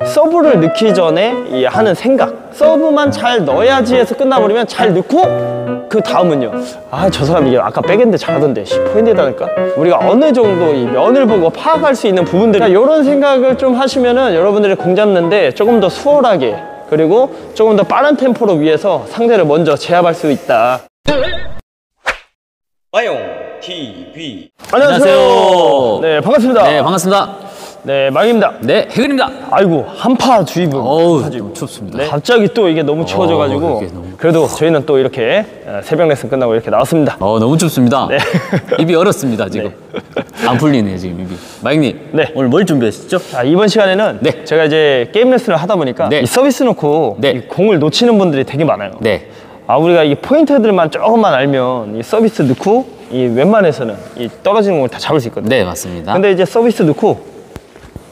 서브를 넣기 전에 이 하는 생각, 서브만 잘 넣어야지 해서 끝나버리면 잘 넣고 그 다음은요, 아 저 사람 이게 아까 백엔드 잘하던데 포핸드에다니까. 우리가 어느 정도 이 면을 보고 파악할 수 있는 부분들, 이런 생각을 좀 하시면은 여러분들이 공 잡는데 조금 더 수월하게, 그리고 조금 더 빠른 템포로 위해서 상대를 먼저 제압할 수 있다. 와용 TV. 안녕하세요. 네, 반갑습니다. 네, 반갑습니다. 네, 망입니다. 네, 해근입니다. 아이고, 한파 주의보. 어우, 좀 춥습니다. 네, 갑자기 또 이게 너무 추워져가지고 그래도 저희는 또 이렇게 새벽 레슨 끝나고 이렇게 나왔습니다. 너무 춥습니다. 네. 입이 얼었습니다, 지금. 네. 안 풀리네요, 지금 입이. 마잉님, 네. 오늘 뭘 준비하셨죠? 자, 이번 시간에는 네. 제가 이제 게임 레슨을 하다 보니까 네. 이 서비스 놓고 네. 이 공을 놓치는 분들이 되게 많아요. 네. 우리가 이 포인트들만 조금만 알면 이 서비스 넣고 이 웬만해서는 이 떨어지는 공을 다 잡을 수 있거든요. 네, 맞습니다. 근데 이제 서비스 넣고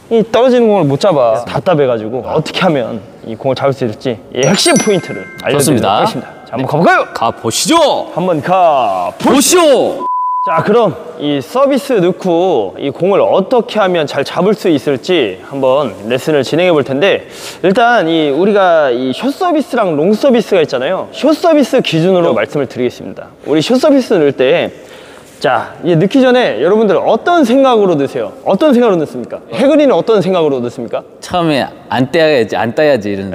이 떨어지는 공을 못 잡아. 답답해가지고 어떻게 하면 이 공을 잡을 수 있을지 이 핵심 포인트를 알려드리도록 하겠습니다. 자, 한번 가볼까요? 가보시죠! 한번 가보시죠! 자, 그럼 이 서비스 넣고 이 공을 어떻게 하면 잘 잡을 수 있을지 한번 레슨을 진행해 볼 텐데, 일단 우리가 이 숏 서비스랑 롱 서비스가 있잖아요. 숏 서비스 기준으로 말씀을 드리겠습니다. 우리 숏 서비스 넣을 때, 자, 이제 넣기 전에 여러분들 어떤 생각으로 넣으세요? 어떤 생각으로 넣습니까? 해근이는 어떤 생각으로 넣습니까? 처음에 안 따야지 이런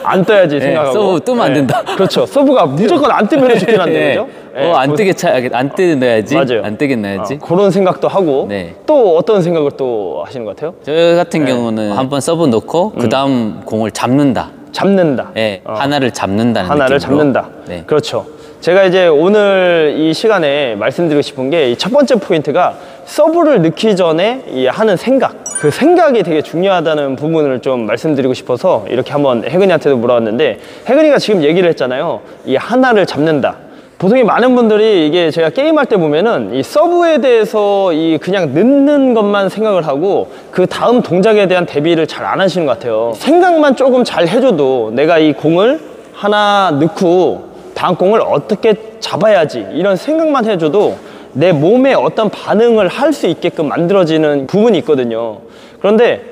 안 떠야지 생각하고. 서브 뜨면 안 된다. 그렇죠. 서브가 무조건 안 뜨면 좋긴 한데, 그죠? 안 뜨게 안 뜨게 넣어야지. 맞아요. 안 뜨게 넣어야지. 그런 생각도 하고. 네. 또 어떤 생각을 또 하시는 것 같아요? 저 같은 경우는 한번 서브 넣고 그 다음 공을 잡는다. 잡는다. 네, 하나를 잡는다는 하나를 느낌으로. 잡는다. 네. 그렇죠. 제가 이제 오늘 이 시간에 말씀드리고 싶은 게, 첫 번째 포인트가 서브를 넣기 전에 이 하는 생각, 그 생각이 되게 중요하다는 부분을 좀 말씀드리고 싶어서 이렇게 한번 혜근이한테도 물어봤는데, 혜근이가 지금 얘기를 했잖아요. 이 하나를 잡는다. 보통 많은 분들이 이게 제가 게임할 때 보면은 이 서브에 대해서 그냥 넣는 것만 생각을 하고 그 다음 동작에 대한 대비를 잘 안 하시는 것 같아요. 생각만 조금 잘 해줘도 내가 이 공을 하나 넣고 다음 공을 어떻게 잡아야지, 이런 생각만 해줘도 내 몸에 어떤 반응을 할 수 있게끔 만들어지는 부분이 있거든요. 그런데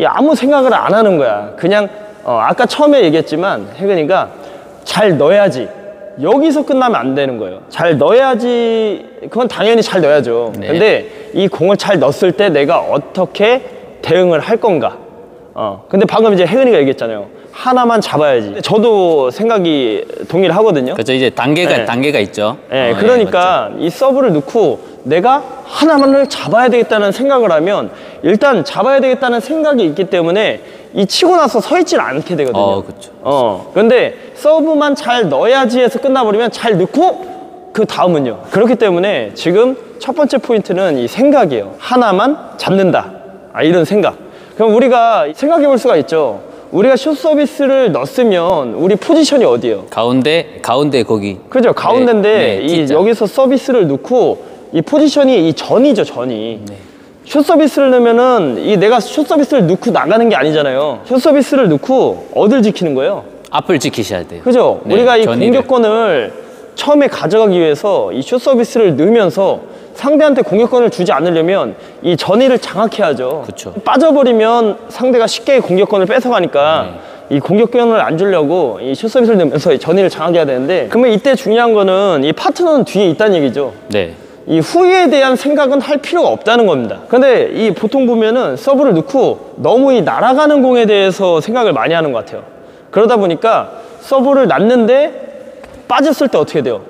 아무 생각을 안 하는 거야. 그냥 아까 처음에 얘기했지만 혜근이가 잘 넣어야지, 여기서 끝나면 안 되는 거예요. 잘 넣어야지, 그건 당연히 잘 넣어야죠. 네. 근데 이 공을 잘 넣었을 때 내가 어떻게 대응을 할 건가. 근데 방금 이제 혜근이가 얘기했잖아요. 하나만 잡아야지. 저도 생각이 동의를 하거든요. 그렇죠. 이제 단계가 있죠. 네, 그러니까 이 서브를 넣고 내가 하나만을 잡아야 되겠다는 생각을 하면, 일단 잡아야 되겠다는 생각이 있기 때문에 이 치고 나서 서 있질 않게 되거든요. 그렇죠. 근데 서브만 잘 넣어야지 해서 끝나버리면 잘 넣고 그 다음은요. 그렇기 때문에 지금 첫 번째 포인트는 이 생각이에요. 하나만 잡는다. 이런 생각. 그럼 우리가 생각해 볼 수가 있죠. 우리가 숏 서비스를 넣었으면 우리 포지션이 어디예요? 가운데 거기. 그죠? 가운데인데 네, 여기서 서비스를 넣고 이 포지션이 이 전이죠, 전이. 네. 숏 서비스를 넣으면은 내가 숏 서비스를 넣고 나가는 게 아니잖아요. 숏 서비스를 넣고 어딜 지키는 거예요? 앞을 지키셔야 돼요. 그죠? 네, 우리가 이 전위를. 공격권을 처음에 가져가기 위해서 이 숏 서비스를 넣으면서 상대한테 공격권을 주지 않으려면 이 전위를 장악해야죠. 그쵸. 빠져버리면 상대가 쉽게 공격권을 뺏어가니까 이 공격권을 안 주려고 이 숏 서비스를 넣으면서 전위를 장악해야 되는데, 그러면 이때 중요한 거는 이 파트너는 뒤에 있다는 얘기죠. 네. 이 후에 대한 생각은 할 필요가 없다는 겁니다. 근데 보통 보면은 서브를 넣고 너무 날아가는 공에 대해서 생각을 많이 하는 것 같아요. 그러다 보니까 서브를 놨는데 빠졌을 때 어떻게 돼요?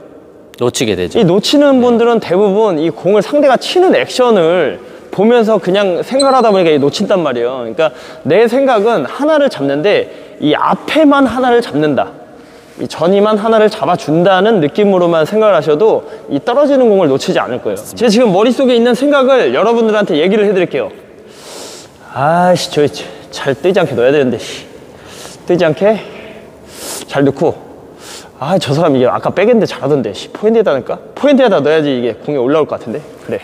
놓치게 되죠. 이 놓치는 분들은 대부분 이 공을 상대가 치는 액션을 보면서 그냥 생각을 하다 보니까 놓친단 말이에요. 그러니까 내 생각은 하나를 잡는데 이 앞에만 하나를 잡는다. 이 전이만 하나를 잡아준다는 느낌으로만 생각을 하셔도 이 떨어지는 공을 놓치지 않을 거예요. 제가 지금 머릿속에 있는 생각을 여러분들한테 얘기를 해드릴게요. 아씨, 저 잘 뜨지 않게 넣어야 되는데, 뜨지 않게 잘 넣고, 저 사람 이게 아까 백엔드 잘하던데 포핸드에다니까? 포핸드에다 넣어야지 이게 공이 올라올 것 같은데? 그래.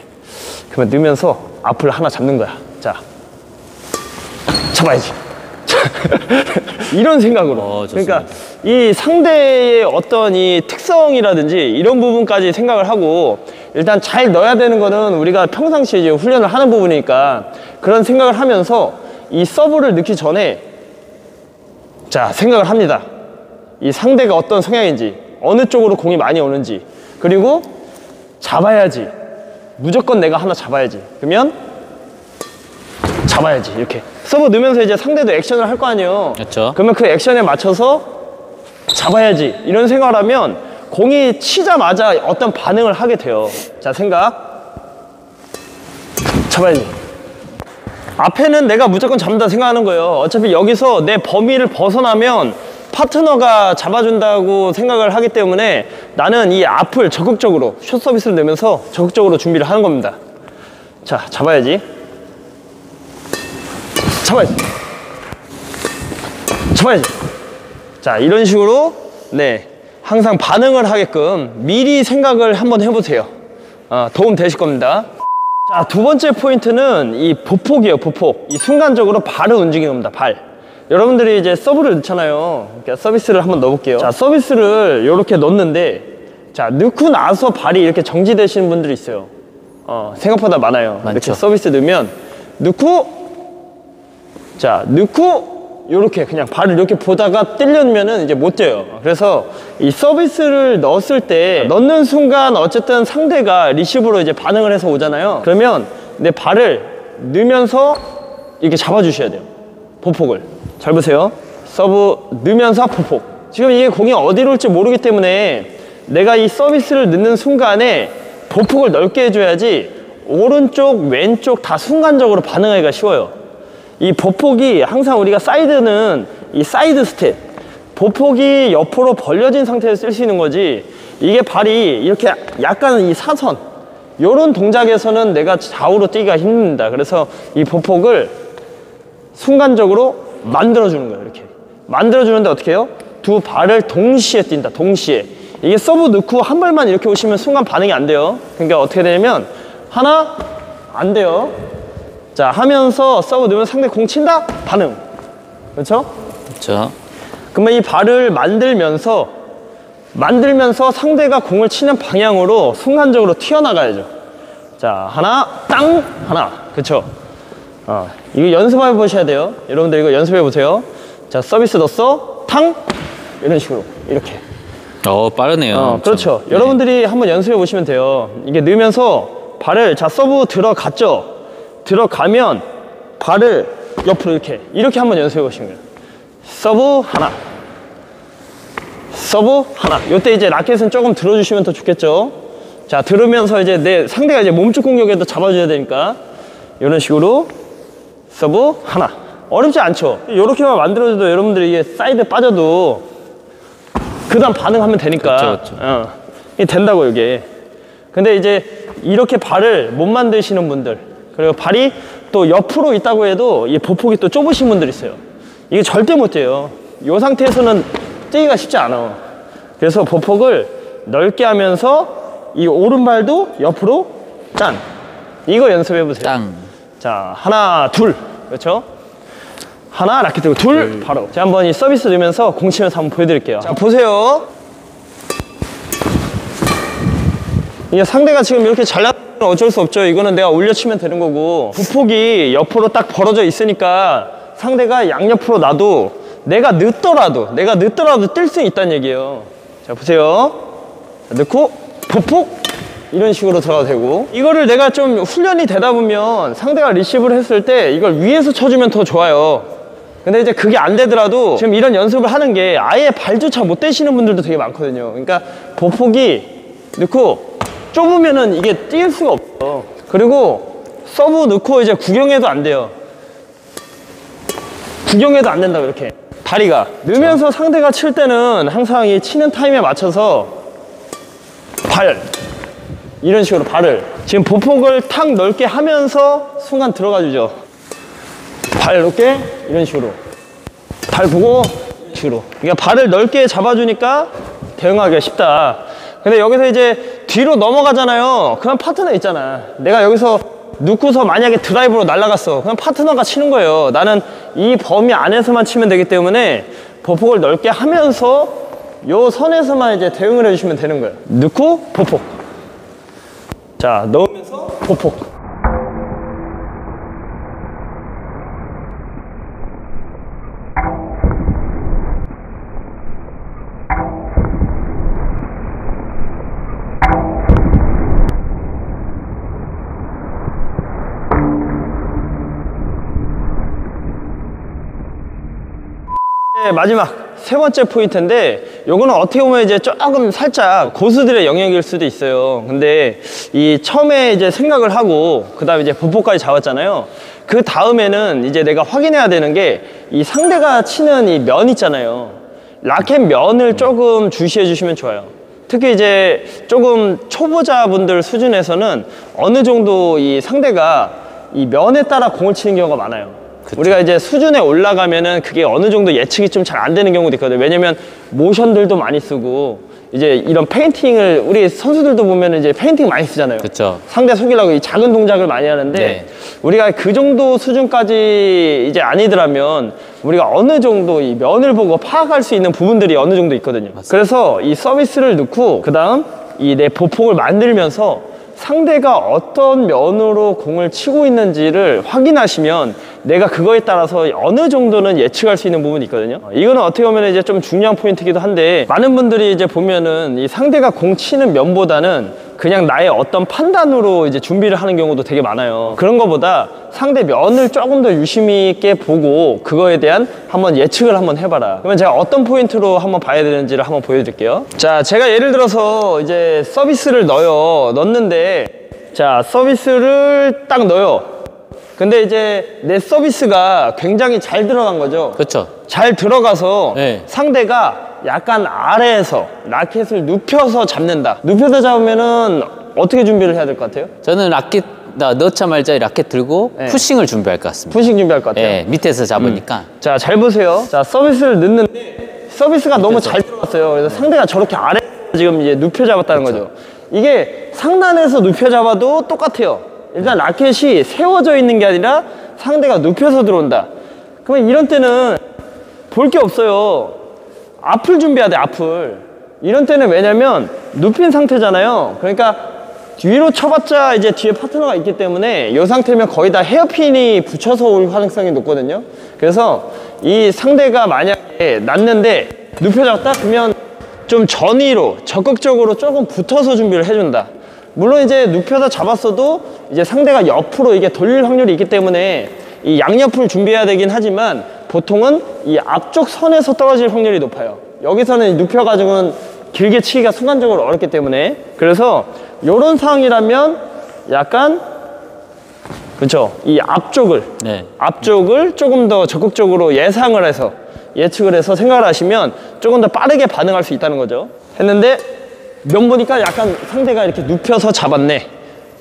그러면 넣으면서 앞을 하나 잡는 거야. 자, 잡아야지. 이런 생각으로. 그러니까 이 상대의 어떤 이 특성이라든지 이런 부분까지 생각을 하고, 일단 잘 넣어야 되는 거는 우리가 평상시에 이제 훈련을 하는 부분이니까 그런 생각을 하면서 이 서브를 넣기 전에 자, 생각을 합니다. 이 상대가 어떤 성향인지, 어느 쪽으로 공이 많이 오는지, 그리고 잡아야지. 무조건 내가 하나 잡아야지. 그러면 잡아야지. 이렇게 서브 넣으면서 이제 상대도 액션을 할 거 아니에요. 그렇죠. 그러면 그 액션에 맞춰서 잡아야지. 이런 생각을 하면 공이 치자마자 어떤 반응을 하게 돼요. 자, 생각. 잡아야지. 앞에는 내가 무조건 잡는다 생각하는 거예요. 어차피 여기서 내 범위를 벗어나면 파트너가 잡아준다고 생각을 하기 때문에 나는 이 앞을 적극적으로 숏 서비스를 내면서 적극적으로 준비를 하는 겁니다. 자, 잡아야지. 잡아야지. 잡아야지. 자, 이런 식으로 네, 항상 반응을 하게끔 미리 생각을 한번 해보세요. 도움 되실 겁니다. 자, 두 번째 포인트는 이 보폭이에요. 보폭. 이 순간적으로 발을 움직이는 겁니다. 발. 여러분들이 이제 서브를 넣잖아요. 그러니까 서비스를 한번 넣어볼게요. 자, 서비스를 이렇게 넣는데, 자, 넣고 나서 발이 이렇게 정지되시는 분들이 있어요. 생각보다 많아요. 많죠. 이렇게 서비스 넣으면 넣고, 자, 넣고 이렇게 그냥 발을 이렇게 보다가 뜰려면은 이제 못 뛰어요. 그래서 이 서비스를 넣었을 때 넣는 순간 어쨌든 상대가 리시브로 이제 반응을 해서 오잖아요. 그러면 내 발을 넣으면서 이렇게 잡아주셔야 돼요. 보폭을. 잘 보세요. 서브 넣으면서 보폭. 지금 이게 공이 어디로 올지 모르기 때문에 내가 이 서비스를 넣는 순간에 보폭을 넓게 해줘야지 오른쪽, 왼쪽 다 순간적으로 반응하기가 쉬워요. 이 보폭이 항상 우리가 사이드는 이 사이드 스텝, 보폭이 옆으로 벌려진 상태에서 쓸 수 있는 거지, 이게 발이 이렇게 약간 이 사선 요런 동작에서는 내가 좌우로 뛰기가 힘듭니다. 그래서 이 보폭을 순간적으로 만들어주는 거예요. 이렇게 만들어주는데 어떻게 해요? 두 발을 동시에 뛴다. 동시에. 이게 서브 넣고 한 발만 이렇게 오시면 순간 반응이 안 돼요. 그러니까 어떻게 되냐면 하나 안 돼요. 자, 하면서 서브 넣으면 상대 공 친다? 반응. 그렇죠? 그렇죠. 그러면 이 발을 만들면서 상대가 공을 치는 방향으로 순간적으로 튀어나가야죠. 자, 하나, 땅, 하나. 그렇죠? 이거 연습해 보셔야 돼요. 여러분들 이거 연습해 보세요. 자, 서비스 넣었어. 탕. 이런 식으로. 이렇게. 빠르네요. 그렇죠. 네. 여러분들이 한번 연습해 보시면 돼요. 이게 넣으면서 발을, 자, 서브 들어갔죠? 들어가면 발을 옆으로 이렇게 한번 연습해 보시면 돼요. 서브 하나, 서브 하나. 요때 이제 라켓은 조금 들어주시면 더 좋겠죠. 자, 들으면서 이제 내 상대가 이제 몸쪽 공격에도 잡아줘야 되니까 이런 식으로 서브 하나. 어렵지 않죠. 이렇게만 만들어줘도 여러분들이 이게 사이드 빠져도 그 다음 반응하면 되니까. 그렇죠. 이게 된다고 이게. 근데 이제 이렇게 발을 못 만드시는 분들, 그리고 발이 또 옆으로 있다고 해도 이 보폭이 또 좁으신 분들 있어요. 이게 절대 못 뛰어요. 이 상태에서는 뛰기가 쉽지 않아. 그래서 보폭을 넓게 하면서 이 오른발도 옆으로 짠. 이거 연습해 보세요. 땅. 자, 하나, 둘. 그렇죠? 하나, 라켓 들고 둘, 바로. 제가 한번 이 서비스 넣으면서 공 치면서 한번 보여드릴게요. 자, 보세요. 이게 상대가 지금 이렇게 잘났으면 어쩔 수 없죠. 이거는 내가 올려치면 되는 거고, 보폭이 옆으로 딱 벌어져 있으니까 상대가 양옆으로 놔도 내가 늦더라도 뛸 수 있다는 얘기예요. 자, 보세요. 자, 넣고 보폭 이런 식으로 들어가도 되고, 이거를 내가 좀 훈련이 되다 보면 상대가 리시브를 했을 때 이걸 위에서 쳐주면 더 좋아요. 근데 이제 그게 안 되더라도 지금 이런 연습을 하는 게 아예 발조차 못 대시는 분들도 되게 많거든요. 그러니까 보폭이 넣고 좁으면은 이게 뛸 수가 없어. 그리고 서브 넣고 이제 구경해도 안 돼요. 구경해도 안 된다고. 이렇게 다리가 넣으면서 상대가 칠 때는 항상 이 치는 타임에 맞춰서 발 이런 식으로 발을 지금 보폭을 탁 넓게 하면서 순간 들어가 주죠. 발 넓게 이런 식으로 발 보고 이런 식으로. 그러니까 발을 넓게 잡아주니까 대응하기가 쉽다. 근데 여기서 이제 뒤로 넘어가잖아요. 그럼 파트너 있잖아. 내가 여기서 넣고서 만약에 드라이브로 날아갔어. 그럼 파트너가 치는 거예요. 나는 이 범위 안에서만 치면 되기 때문에 보폭을 넓게 하면서 요 선에서만 이제 대응을 해주시면 되는 거예요. 넣고 보폭. 자, 넣으면서 보폭. 마지막 세 번째 포인트인데 요거는 어떻게 보면 이제 조금 살짝 고수들의 영역일 수도 있어요. 근데 이 처음에 이제 생각을 하고 그 다음에 이제 보포까지 잡았잖아요. 그 다음에는 이제 내가 확인해야 되는 게 이 상대가 치는 이 면 있잖아요. 라켓 면을 조금 주시해 주시면 좋아요. 특히 이제 조금 초보자분들 수준에서는 어느 정도 이 상대가 이 면에 따라 공을 치는 경우가 많아요. 그쵸. 우리가 이제 수준에 올라가면은 그게 어느 정도 예측이 좀 잘 안 되는 경우도 있거든요. 왜냐면 모션들도 많이 쓰고 이제 이런 페인팅을 우리 선수들도 보면은 이제 페인팅 많이 쓰잖아요. 그쵸. 상대 속이려고 이 작은 동작을 많이 하는데 네. 우리가 그 정도 수준까지 이제 아니더라면 우리가 어느 정도 이 면을 보고 파악할 수 있는 부분들이 어느 정도 있거든요. 맞습니다. 그래서 이 서비스를 넣고 그 다음 이 내 보폭을 만들면서 상대가 어떤 면으로 공을 치고 있는지를 확인하시면 내가 그거에 따라서 어느 정도는 예측할 수 있는 부분이 있거든요. 이거는 어떻게 보면 이제 좀 중요한 포인트이기도 한데 많은 분들이 이제 보면은 이 상대가 공 치는 면보다는 그냥 나의 어떤 판단으로 이제 준비를 하는 경우도 되게 많아요. 그런 거보다 상대 면을 조금 더 유심히 있게 보고 그거에 대한 한번 예측을 한번 해봐라. 그러면 제가 어떤 포인트로 한번 봐야 되는지를 한번 보여드릴게요. 자, 제가 예를 들어서 이제 서비스를 넣었는데 자, 서비스를 딱 넣어요. 근데 이제 내 서비스가 굉장히 잘 들어간 거죠. 그렇죠. 잘 들어가서 네. 상대가 약간 아래에서 라켓을 눕혀서 잡는다. 눕혀서 잡으면은 어떻게 준비를 해야 될 것 같아요? 저는 라켓 넣자마자 라켓 들고 네. 푸싱을 준비할 것 같습니다. 푸싱 준비할 것 같아요. 예, 밑에서 잡으니까. 자, 잘 보세요. 자, 서비스를 넣는데 서비스가 너무 잘 들어갔어요. 그래서 상대가 저렇게 아래 지금 이제 눕혀 잡았다는 거죠. 이게 상단에서 눕혀 잡아도 똑같아요. 일단 라켓이 세워져 있는 게 아니라 상대가 눕혀서 들어온다. 그러면 이런 때는 볼 게 없어요. 앞을 준비해야 돼, 앞을. 이런 때는 왜냐면 눕힌 상태잖아요. 그러니까 뒤로 쳐봤자 이제 뒤에 파트너가 있기 때문에 이 상태면 거의 다 헤어핀이 붙여서 올 가능성이 높거든요. 그래서 이 상대가 만약에 났는데 눕혀 잡았다? 그러면 좀 전위로 적극적으로 조금 붙어서 준비를 해준다. 물론 이제 눕혀서 잡았어도 이제 상대가 옆으로 이게 돌릴 확률이 있기 때문에 이 양옆을 준비해야 되긴 하지만 보통은 이 앞쪽 선에서 떨어질 확률이 높아요. 여기서는 눕혀가지고는 길게 치기가 순간적으로 어렵기 때문에. 그래서 이런 상황이라면 약간 그렇죠. 이 앞쪽을 네. 앞쪽을 조금 더 적극적으로 예상을 해서 예측을 해서 생각을 하시면 조금 더 빠르게 반응할 수 있다는 거죠. 했는데 면 보니까 약간 상대가 이렇게 눕혀서 잡았네.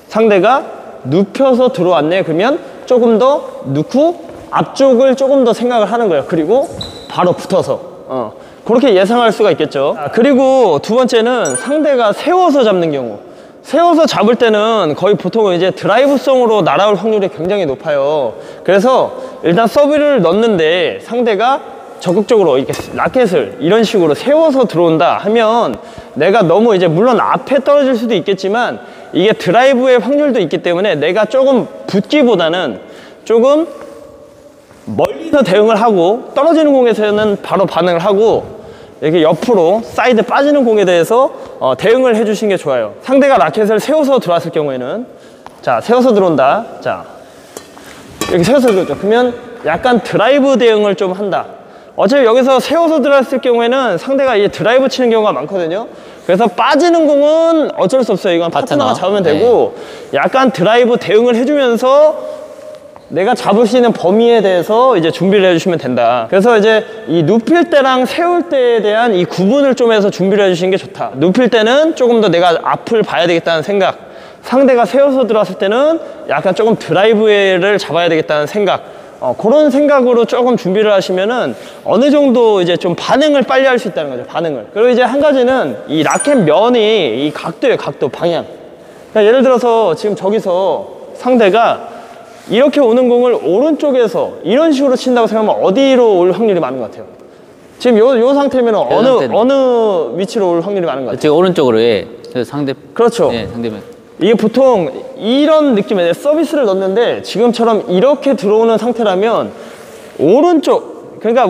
상대가 눕혀서 들어왔네. 그러면 조금 더 넣고 앞쪽을 조금 더 생각을 하는 거예요. 그리고 바로 붙어서 그렇게 예상할 수가 있겠죠. 그리고 두 번째는 상대가 세워서 잡는 경우. 세워서 잡을 때는 거의 보통은 이제 드라이브성으로 날아올 확률이 굉장히 높아요. 그래서 일단 서브를 넣는데 상대가 적극적으로 이렇게 라켓을 이런 식으로 세워서 들어온다 하면 내가 너무 이제 물론 앞에 떨어질 수도 있겠지만 이게 드라이브의 확률도 있기 때문에 내가 조금 붙기보다는 조금 멀리서 대응을 하고 떨어지는 공에서는 바로 반응을 하고 이렇게 옆으로 사이드 빠지는 공에 대해서 대응을 해주시는 게 좋아요. 상대가 라켓을 세워서 들어왔을 경우에는 자, 세워서 들어온다. 자, 이렇게 세워서 들어오죠. 그러면 약간 드라이브 대응을 좀 한다. 어차피 여기서 세워서 들어왔을 경우에는 상대가 이 드라이브 치는 경우가 많거든요. 그래서 빠지는 공은 어쩔 수 없어요. 이건 파트너가 잡으면 되고 약간 드라이브 대응을 해주면서 내가 잡을 수 있는 범위에 대해서 이제 준비를 해주시면 된다. 그래서 이제 이 눕힐 때랑 세울 때에 대한 이 구분을 좀 해서 준비를 해주시는 게 좋다. 눕힐 때는 조금 더 내가 앞을 봐야 되겠다는 생각, 상대가 세워서 들어왔을 때는 약간 조금 드라이브를 잡아야 되겠다는 생각, 그런 생각으로 조금 준비를 하시면은 어느 정도 이제 좀 반응을 빨리 할 수 있다는 거죠. 반응을. 그리고 이제 한 가지는 이 라켓 면이 이 각도예요. 각도, 방향. 그러니까 예를 들어서 지금 저기서 상대가 이렇게 오는 공을 오른쪽에서 이런 식으로 친다고 생각하면 어디로 올 확률이 많은 것 같아요? 지금 요 상태면 어느 위치로 올 확률이 많은 것 같아요? 지금 오른쪽으로 상대. 그렇죠. 예, 상대면. 이게 보통 이런 느낌이에요. 서비스를 넣는데 지금처럼 이렇게 들어오는 상태라면 오른쪽, 그러니까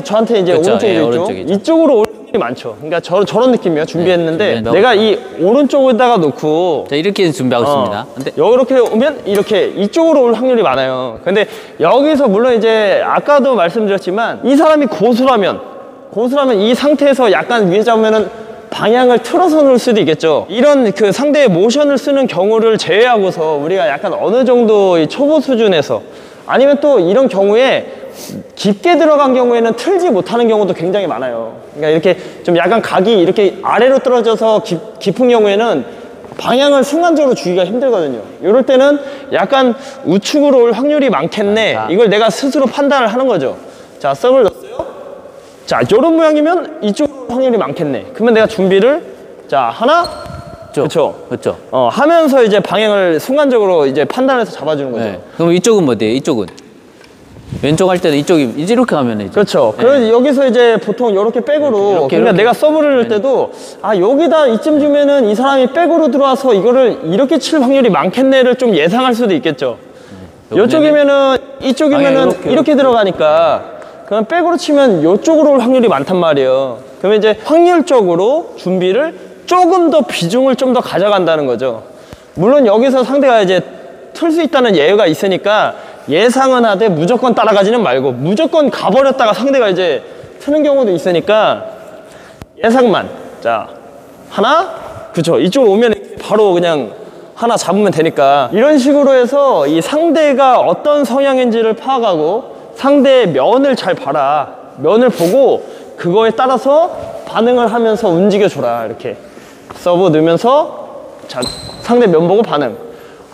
저한테 이제 그렇죠. 오른쪽이죠. 예, 오른쪽이죠. 이쪽으로 올 확률이 많죠. 그러니까 저런 느낌이에요. 준비했는데 네, 내가 이 오른쪽에다가 놓고 자, 이렇게 준비하고 있습니다. 근데 이렇게 오면 이렇게 이쪽으로 올 확률이 많아요. 근데 여기서 물론 이제 아까도 말씀드렸지만 이 사람이 고수라면 이 상태에서 약간 위에 잡으면은 방향을 틀어서 놓을 수도 있겠죠. 이런 그 상대의 모션을 쓰는 경우를 제외하고서 우리가 약간 어느 정도 이 초보 수준에서 아니면 또 이런 경우에 깊게 들어간 경우에는 틀지 못하는 경우도 굉장히 많아요. 그러니까 이렇게 좀 약간 각이 이렇게 아래로 떨어져서 깊은 경우에는 방향을 순간적으로 주기가 힘들거든요. 이럴 때는 약간 우측으로 올 확률이 많겠네. 이걸 내가 스스로 판단을 하는 거죠. 자, 서브를 넣었어요. 자, 이런 모양이면 이쪽으로 확률이 많겠네. 그러면 내가 준비를 자, 하나, 그렇죠. 그렇죠. 하면서 이제 방향을 순간적으로 이제 판단해서 잡아주는 거죠. 네. 그럼 이쪽은 뭐 돼요? 이쪽은 왼쪽 할 때는 이쪽이 이렇게 하면 이제 그렇죠. 그래서 여기서 이제 보통 이렇게 백으로 그러니까 내가 서브를 넣을 때도 아 여기다 이쯤 주면은 이 사람이 백으로 들어와서 이거를 이렇게 칠 확률이 많겠네를 좀 예상할 수도 있겠죠. 이쪽이면은 이쪽이면은 이렇게 들어가니까 그럼 백으로 치면 이쪽으로 올 확률이 많단 말이에요. 그러면 이제 확률적으로 준비를 조금 더 비중을 좀 더 가져간다는 거죠. 물론 여기서 상대가 이제 틀 수 있다는 예외가 있으니까 예상은 하되 무조건 따라가지는 말고 무조건 가버렸다가 상대가 이제 트는 경우도 있으니까 예상만. 자, 하나, 그쵸. 이쪽으로 오면 바로 그냥 하나 잡으면 되니까 이런 식으로 해서 이 상대가 어떤 성향인지를 파악하고 상대의 면을 잘 봐라. 면을 보고 그거에 따라서 반응을 하면서 움직여줘라. 이렇게 서브 넣으면서 자, 상대 면 보고 반응.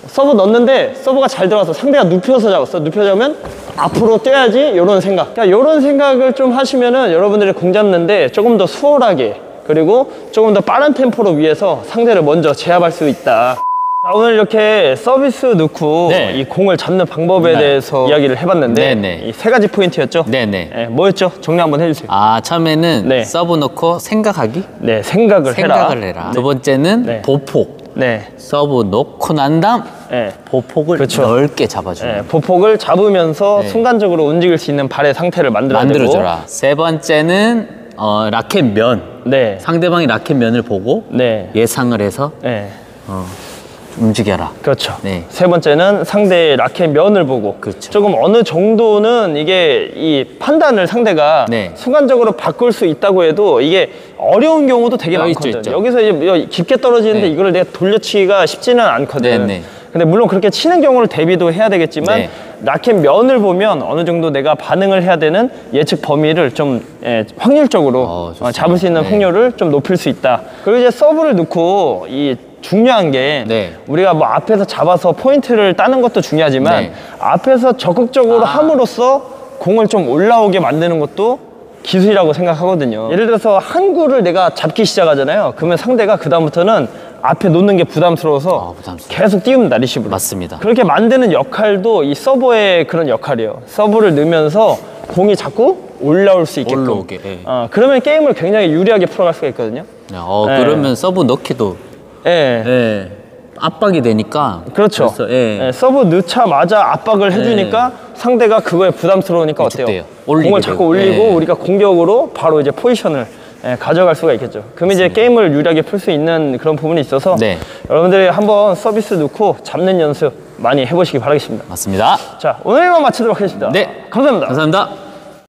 서브 넣었는데 서브가 잘 들어가서 상대가 눕혀서 잡았어. 눕혀 잡으면 앞으로 뛰어야지. 이런 생각. 그러니까 이런 생각을 좀 하시면은 여러분들이 공 잡는데 조금 더 수월하게 그리고 조금 더 빠른 템포로 위해서 상대를 먼저 제압할 수 있다. 자, 오늘 이렇게 서비스 넣고 네. 이 공을 잡는 방법에 네. 대해서 이야기를 해봤는데 네. 이 세 가지 포인트였죠? 네네. 네, 뭐였죠? 정리 한번 해주세요. 처음에는 네. 서브 넣고 생각하기. 네, 생각을 해라. 두 번째는 네. 보폭. 네, 서브 놓고 난 다음 네. 보폭을 그렇죠. 넓게 잡아주는 네, 보폭을 잡으면서 네. 순간적으로 움직일 수 있는 발의 상태를 만들어줘라. 세 번째는 라켓 면. 네, 상대방이 라켓 면을 보고 네, 예상을 해서 네, 움직여라. 그렇죠. 네. 세 번째는 상대의 라켓 면을 보고 그렇죠. 조금 어느 정도는 이게 이 판단을 상대가 네. 순간적으로 바꿀 수 있다고 해도 이게 어려운 경우도 되게 많거든요. 있죠. 여기서 이제 깊게 떨어지는데 네. 이거를 내가 돌려치기가 쉽지는 않거든. 네. 근데 물론 그렇게 치는 경우를 대비도 해야 되겠지만 네. 라켓 면을 보면 어느 정도 내가 반응을 해야 되는 예측 범위를 좀 확률적으로 좋습니다. 잡을 수 있는 네. 확률을 좀 높일 수 있다. 그리고 이제 서브를 넣고 이 중요한 게 네. 우리가 뭐 앞에서 잡아서 포인트를 따는 것도 중요하지만 네. 앞에서 적극적으로 함으로써 공을 좀 올라오게 만드는 것도 기술이라고 생각하거든요. 예를 들어서 한 구를 내가 잡기 시작하잖아요. 그러면 상대가 그다음부터는 앞에 놓는 게 부담스러워서 계속 띄웁니다, 리시브를. 맞습니다. 그렇게 만드는 역할도 이 서버의 그런 역할이에요. 서브를 넣으면서 공이 자꾸 올라올 수 있게끔. 올라오게, 예. 그러면 게임을 굉장히 유리하게 풀어갈 수가 있거든요. 네. 네. 그러면 서브 넣기도 예. 압박이 되니까. 그렇죠. 그래서, 예, 서브 넣자마자 압박을 해주니까 상대가 그거에 부담스러우니까 어때요? 위축돼요. 공을 자꾸 되고. 올리고 예. 우리가 공격으로 바로 이제 포지션을 가져갈 수가 있겠죠. 그러면 이제 게임을 유리하게 풀 수 있는 그런 부분이 있어서 네. 여러분들이 한번 서비스 넣고 잡는 연습 많이 해보시기 바라겠습니다. 맞습니다. 자, 오늘만 마치도록 하겠습니다. 네. 감사합니다. 감사합니다.